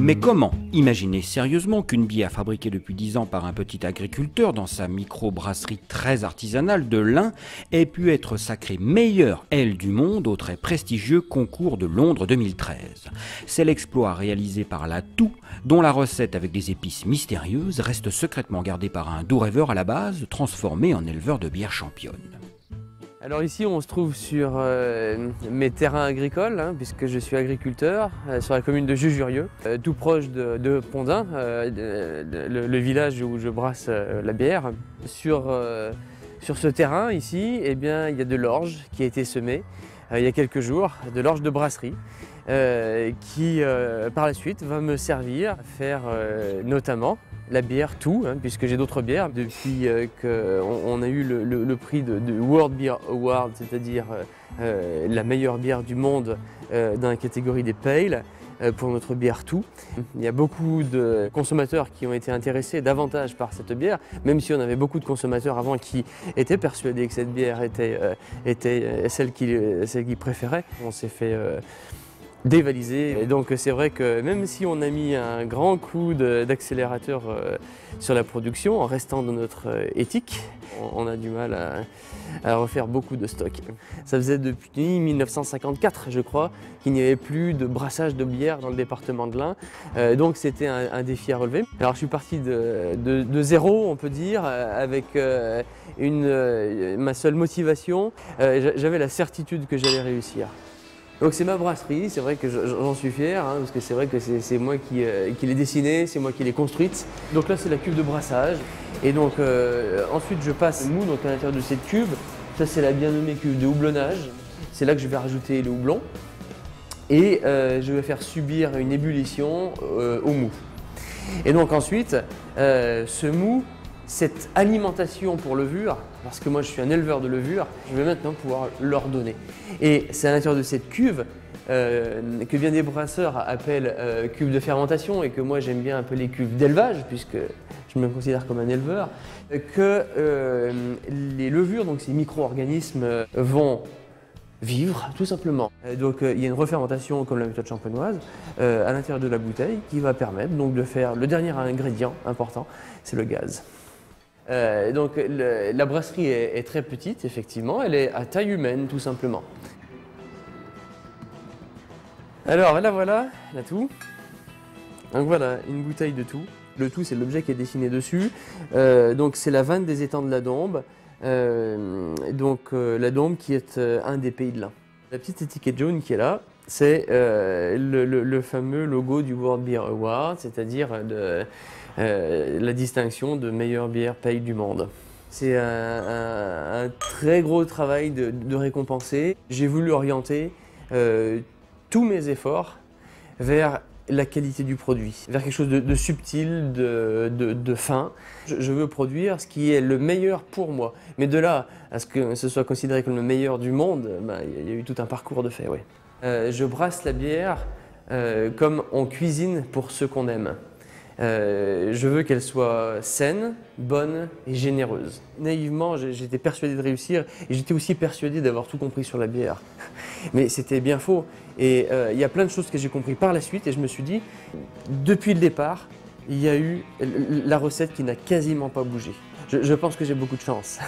Mais comment imaginer sérieusement qu'une bière fabriquée depuis 10 ans par un petit agriculteur dans sa micro-brasserie très artisanale de l'Ain ait pu être sacrée meilleure aile du monde au très prestigieux concours de Londres 2013 ? C'est l'exploit réalisé par la Toux, dont la recette avec des épices mystérieuses reste secrètement gardée par un doux rêveur à la base, transformé en éleveur de bière championne. Alors ici on se trouve sur mes terrains agricoles, puisque je suis agriculteur, sur la commune de Jujurieux, tout proche de Pondin, le village où je brasse la bière. Sur ce terrain ici, eh bien, il y a de l'orge qui a été semée il y a quelques jours, de l'orge de brasserie, qui par la suite va me servir à faire notamment la bière Toux, puisque j'ai d'autres bières. Depuis qu'on a eu le prix de World Beer Award, c'est-à-dire la meilleure bière du monde dans la catégorie des pales, pour notre bière Toux. Il y a beaucoup de consommateurs qui ont été intéressés davantage par cette bière, même si on avait beaucoup de consommateurs avant qui étaient persuadés que cette bière était celle qu'ils préféraient. On s'est fait dévalisé. Et donc c'est vrai que même si on a mis un grand coup d'accélérateur sur la production, en restant dans notre éthique, on a du mal à refaire beaucoup de stock. Ça faisait depuis 1954, je crois, qu'il n'y avait plus de brassage de bière dans le département de l'Ain. Donc c'était un défi à relever. Alors je suis parti de zéro, on peut dire, avec ma seule motivation. J'avais la certitude que j'allais réussir. Donc c'est ma brasserie, c'est vrai que j'en suis fier, parce que c'est vrai que c'est moi qui l'ai dessinée, c'est moi qui l'ai construite. Donc là c'est la cuve de brassage. Et donc ensuite je passe le mou donc, à l'intérieur de cette cuve. Ça c'est la bien nommée cuve de houblonnage. C'est là que je vais rajouter le houblon. Et je vais faire subir une ébullition au mou. Et donc ensuite, ce mou, cette alimentation pour levure, parce que moi je suis un éleveur de levure, je vais maintenant pouvoir leur donner. Et c'est à l'intérieur de cette cuve que bien des brasseurs appellent cuve de fermentation et que moi j'aime bien appeler cuve d'élevage, puisque je me considère comme un éleveur, que les levures, donc ces micro-organismes, vont vivre tout simplement. Donc il y a une refermentation comme la méthode champenoise à l'intérieur de la bouteille qui va permettre donc de faire le dernier ingrédient important, c'est le gaz. Donc la brasserie est très petite, effectivement, elle est à taille humaine tout simplement. Alors là voilà, la Toux. Donc voilà, une bouteille de Toux. Le Toux c'est l'objet qui est dessiné dessus. Donc c'est la vanne des étangs de la Dombes. La Dombe qui est un des pays de l'Ain. La petite étiquette jaune qui est là, c'est le fameux logo du World Beer Award, c'est-à-dire la distinction de meilleure bière pale du monde. C'est un très gros travail de récompenser. J'ai voulu orienter tous mes efforts vers la qualité du produit, vers quelque chose de subtil, de fin. Je veux produire ce qui est le meilleur pour moi. Mais de là à ce que ce soit considéré comme le meilleur du monde, il y a eu tout un parcours de fait, oui. Je brasse la bière comme on cuisine pour ceux qu'on aime. Je veux qu'elle soit saine, bonne et généreuse. Naïvement, j'étais persuadé de réussir et j'étais aussi persuadé d'avoir tout compris sur la bière. Mais c'était bien faux. Et il y a plein de choses que j'ai compris par la suite et je me suis dit, depuis le départ, il y a eu la recette qui n'a quasiment pas bougé. Je pense que j'ai beaucoup de chance.